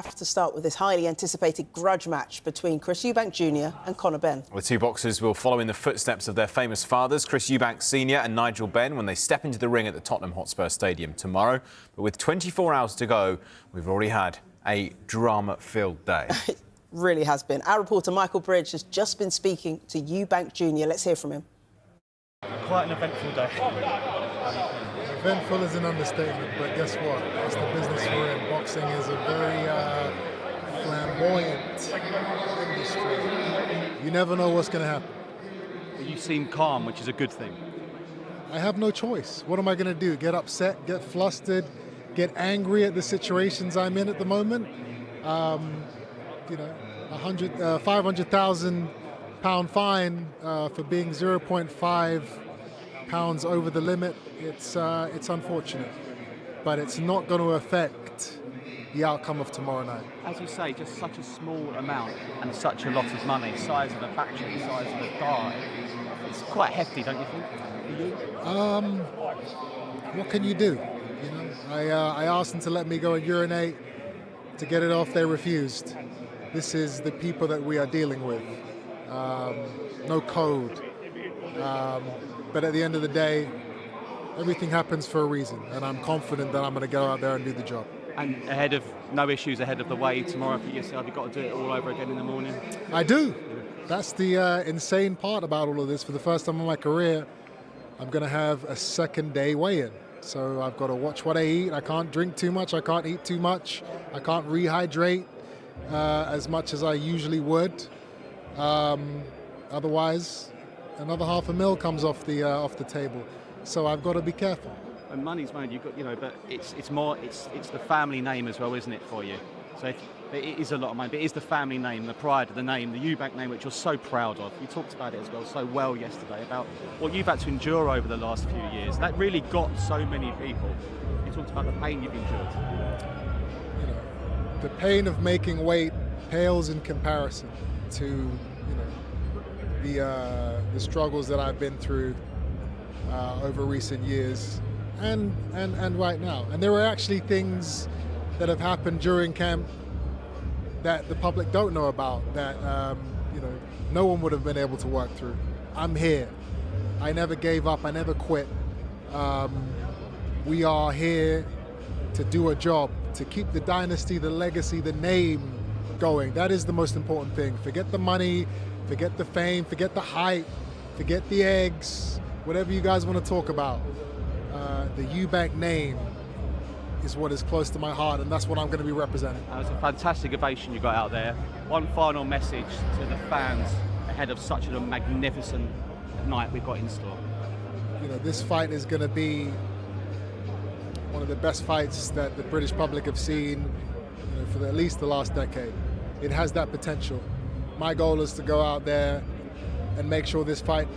have to start with this highly anticipated grudge match between Chris Eubank Jr. and Conor Benn. The two boxers will follow in the footsteps of their famous fathers, Chris Eubank Sr. and Nigel Benn, when they step into the ring at the Tottenham Hotspur Stadium tomorrow. But with 24 hours to go, we've already had a drama-filled day. It really has been. Our reporter Michael Bridge has just been speaking to Eubank Jr. Let's hear from him. Quite an eventful day. Eventful is an understatement, but guess what? It's the business we're in. Boxing is a very flamboyant industry. You never know what's going to happen. You seem calm, which is a good thing. I have no choice. What am I going to do? Get upset, get flustered, get angry at the situations I'm in at the moment? You know, £500,000 fine for being 0.5 pounds over the limit. It's unfortunate, but it's not going to affect the outcome of tomorrow night. As you say, just such a small amount and such a lot of money, size of a factory, size of a die. It's quite hefty, don't you think? What can you do? You know, I asked them to let me go and urinate to get it off. They refused. This is the people that we are dealing with. No code. But at the end of the day, everything happens for a reason, and I'm confident that I'm going to go out there and do the job. And no issues ahead of the weigh tomorrow for yourself? You've got to do it all over again in the morning? I do. That's the insane part about all of this. For the first time in my career, I'm going to have a second day weigh-in. So I've got to watch what I eat. I can't drink too much. I can't eat too much. I can't rehydrate as much as I usually would. Otherwise, another $500,000 comes off the table. So I've got to be careful. And money's made, you've got, you know, but it's the family name as well, isn't it, for you? So it is a lot of money, but it is the family name, the pride of the name, the Eubank name, which you're so proud of. You talked about it as well so well yesterday, about what you've had to endure over the last few years. That really got so many people. You talked about the pain you've endured. You know, the pain of making weight pales in comparison to, the struggles that I've been through over recent years and right now. And there were actually things that have happened during camp that the public don't know about, that no one would have been able to work through. I'm here. I never gave up. I never quit. We are here to do a job, to keep the dynasty, the legacy, the name going. That is the most important thing. Forget the money, forget the fame, forget the hype, forget the eggs, whatever you guys want to talk about. The Eubank name is what is close to my heart, and that's what I'm going to be representing. That was a fantastic ovation you got out there. One final message to the fans ahead of such a magnificent night we've got in store. You know, this fight is going to be one of the best fights that the British public have seen for at least the last decade. It has that potential. My goal is to go out there and make sure this fight,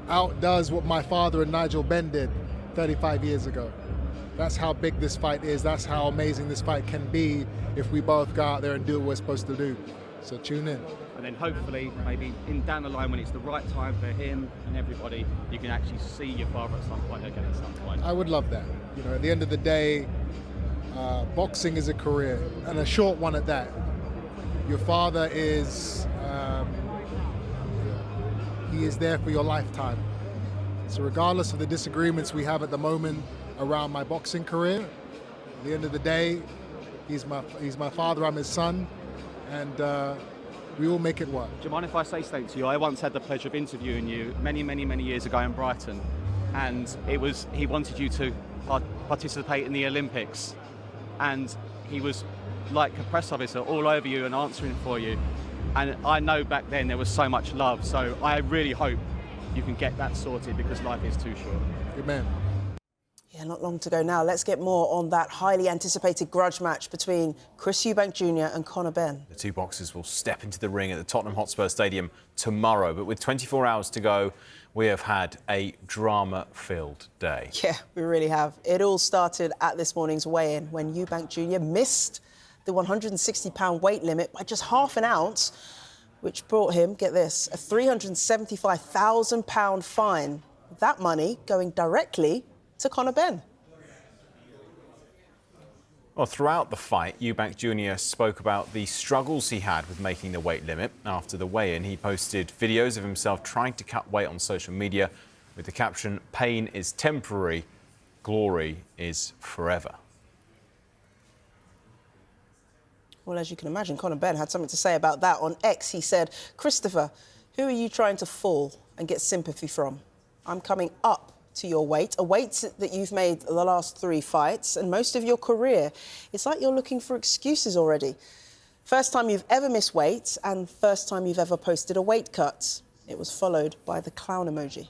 outdoes what my father and Nigel Benn did 35 years ago. That's how big this fight is. That's how amazing this fight can be if we both go out there and do what we're supposed to do. So tune in. And then hopefully, maybe down the line when it's the right time for him and everybody, you can actually see your father at some point again at some point. I would love that. At the end of the day, boxing is a career, and a short one at that. Your father is, he is there for your lifetime. So regardless of the disagreements we have at the moment around my boxing career, at the end of the day, he's my father, I'm his son, and we will make it work. Do you mind if I say something to you? I once had the pleasure of interviewing you many, many, many years ago in Brighton, and he wanted you to participate in the Olympics, and he was like a press officer all over you and answering for you. And I know back then there was so much love, so I really hope you can get that sorted, because life is too short. Amen. Yeah, not long to go now. Let's get more on that highly anticipated grudge match between Chris Eubank Jr. and Conor Benn. The two boxers will step into the ring at the Tottenham Hotspur Stadium tomorrow, but with 24 hours to go, we have had a drama-filled day. Yeah, we really have. It all started at this morning's weigh-in when Eubank Jr. missed the 160-pound weight limit by just half an ounce, which brought him, get this, a £375,000 fine. That money going directly to Conor Benn. Well, throughout the fight, Eubank Jr spoke about the struggles he had with making the weight limit. After the weigh-in, he posted videos of himself trying to cut weight on social media with the caption, "Pain is temporary, glory is forever." Well, as you can imagine, Conor Benn had something to say about that on X. He said, "Christopher, who are you trying to fool and get sympathy from? I'm coming up to your weight, a weight that you've made the last 3 fights and most of your career. It's like you're looking for excuses already. First time you've ever missed weight and first time you've ever posted a weight cut." It was followed by the clown emoji.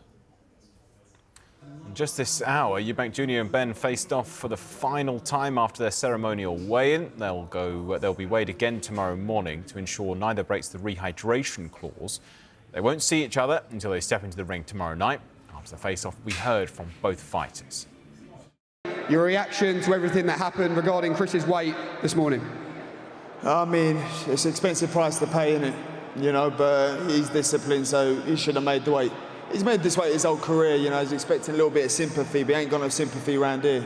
Just this hour, Eubank Jr and Benn faced off for the final time after their ceremonial weigh-in. They'll be weighed again tomorrow morning to ensure neither breaks the rehydration clause. They won't see each other until they step into the ring tomorrow night. After the face-off, we heard from both fighters. Your reaction to everything that happened regarding Chris's weight this morning? I mean, it's an expensive price to pay, isn't it? You know, but he's disciplined, so he should have made the weight. He's made this weight his whole career, you know, he's expecting a little bit of sympathy, but he ain't got no sympathy around here.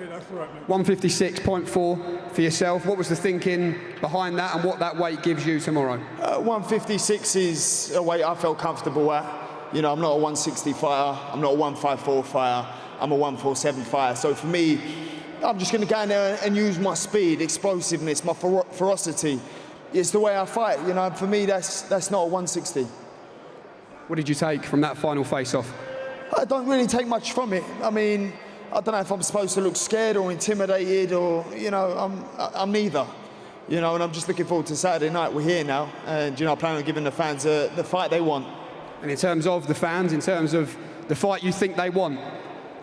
Yeah, that's right, mate. 156.4 for yourself. What was the thinking behind that and what that weight gives you tomorrow? 156 is a weight I felt comfortable at. You know, I'm not a 160 fighter, I'm not a 154 fighter, I'm a 147 fighter. So for me, I'm just going to go in there and use my speed, explosiveness, my ferocity. It's the way I fight, you know, for me that's not a 160. What did you take from that final face-off? I don't really take much from it. I mean, I don't know if I'm supposed to look scared or intimidated or, you know, I'm neither. You know, and I'm just looking forward to Saturday night. We're here now, and, you know, I plan on giving the fans the fight they want. And in terms of the fans, in terms of the fight you think they want,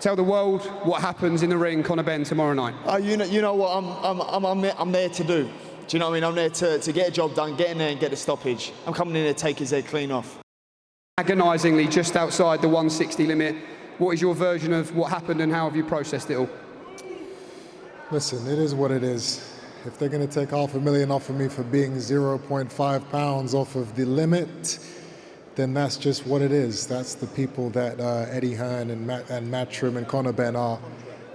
tell the world what happens in the ring, Conor Benn, tomorrow night. You know what I'm there to do. Do you know what I mean? I'm there to get a job done, get in there and get a stoppage. I'm coming in there to take his head clean off. Agonisingly just outside the 160 limit. What is your version of what happened and how have you processed it all? Listen, it is what it is. If they're going to take $500,000 off of me for being 0.5 pounds off of the limit, then that's just what it is. That's the people that Eddie Hearn and Matchroom and Conor Benn are.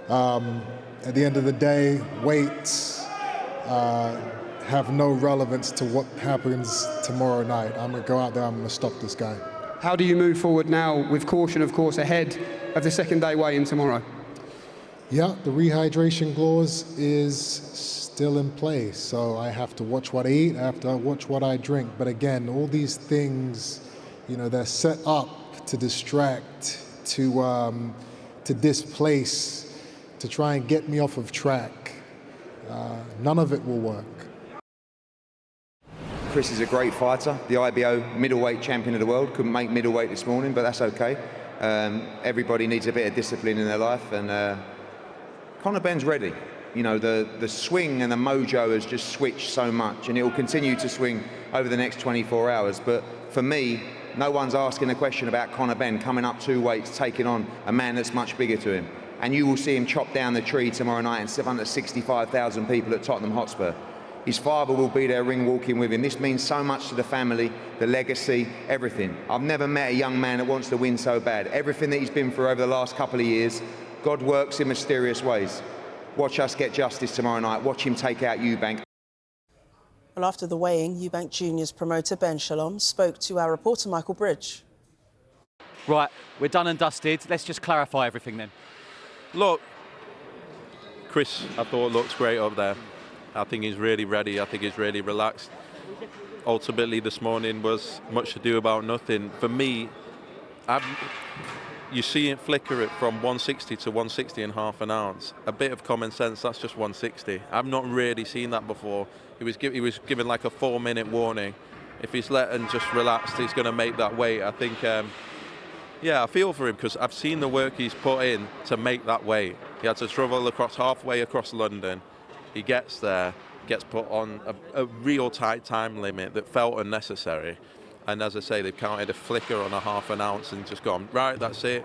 At the end of the day, weights have no relevance to what happens tomorrow night. I'm going to go out there, I'm going to stop this guy. How do you move forward now, with caution, of course, ahead of the second day weigh-in tomorrow? Yeah, the rehydration clause is still in place, so I have to watch what I eat, I have to watch what I drink. But again, all these things, you know, they're set up to distract, to displace, to try and get me off of track. None of it will work. Chris is a great fighter, the IBO middleweight champion of the world. Couldn't make middleweight this morning, but that's okay. Everybody needs a bit of discipline in their life, and Conor Benn's ready. You know, the swing and the mojo has just switched so much, and it will continue to swing over the next 24 hours. But for me, no one's asking a question about Conor Benn coming up 2 weights, taking on a man that's much bigger to him. And you will see him chop down the tree tomorrow night in front of 65,000 people at Tottenham Hotspur. His father will be there ring walking with him. This means so much to the family, the legacy, everything. I've never met a young man that wants to win so bad. Everything that he's been through over the last couple of years, God works in mysterious ways. Watch us get justice tomorrow night. Watch him take out Eubank. Well, after the weighing, Eubank Jr.'s promoter, Ben Shalom, spoke to our reporter, Michael Bridge. Right, we're done and dusted. Let's just clarify everything then. Look, Chris, I thought looks great up there. I think he's really ready. I think he's really relaxed. Ultimately, this morning was much ado about nothing. For me, you see it flicker it from 160 to 160 in half an ounce. A bit of common sense, that's just 160. I've not really seen that before. He was given like a 4-minute warning. If he's let and just relaxed, he's going to make that weight. I think, yeah, I feel for him because I've seen the work he's put in to make that weight. He had to travel halfway across London. He gets there, gets put on a real tight time limit that felt unnecessary. And as I say, they've counted a flicker on a half an ounce and just gone, right, that's it.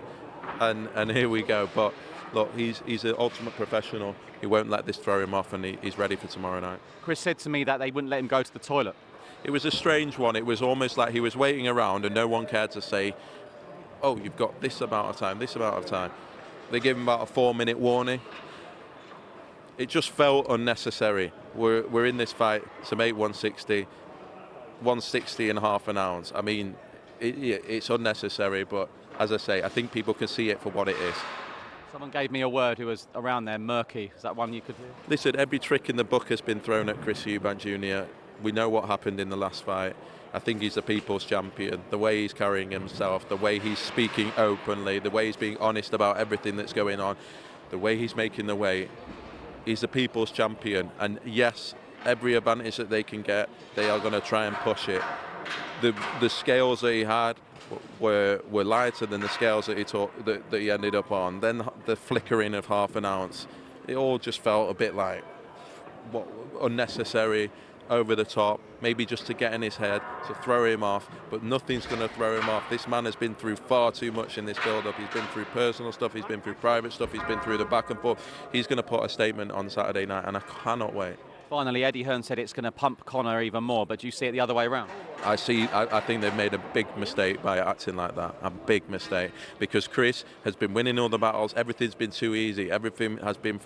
And here we go. But look, he's an ultimate professional. He won't let this throw him off, and he's ready for tomorrow night. Chris said to me that they wouldn't let him go to the toilet. It was a strange one. It was almost like he was waiting around and no one cared to say, oh, you've got this amount of time, this amount of time. They gave him about a 4-minute warning. it just felt unnecessary. We're in this fight to make 160 and half an ounce. I mean, it's unnecessary, but as I say, I think people can see it for what it is. Someone gave me a word who was around there, murky. Is that one you could do? Listen, every trick in the book has been thrown at Chris Eubank Jr. We know what happened in the last fight. I think he's a people's champion. The way he's carrying himself, the way he's speaking openly, the way he's being honest about everything that's going on, the way he's making the weight, he's a people's champion. And yes, every advantage that they can get, they are going to try and push it. The scales that he had were lighter than the scales that he ended up on. Then the flickering of half an ounce, it all just felt a bit like unnecessary, over the top, maybe just to get in his head, to throw him off, but nothing's going to throw him off. This man has been through far too much in this build-up. He's been through personal stuff, he's been through private stuff, he's been through the back and forth. He's going to put a statement on Saturday night, and I cannot wait. Finally, Eddie Hearn said it's going to pump Conor even more, but do you see it the other way around? I think they've made a big mistake by acting like that, a big mistake, because Chris has been winning all the battles, everything's been too easy, everything has been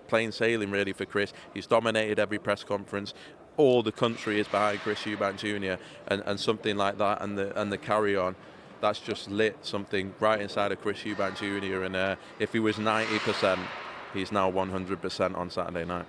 plain sailing really for Chris. He's dominated every press conference. All the country is behind Chris Eubank Jr. and something like that, and the carry-on, that's just lit something right inside of Chris Eubank Jr. And if he was 90%, he's now 100% on Saturday night.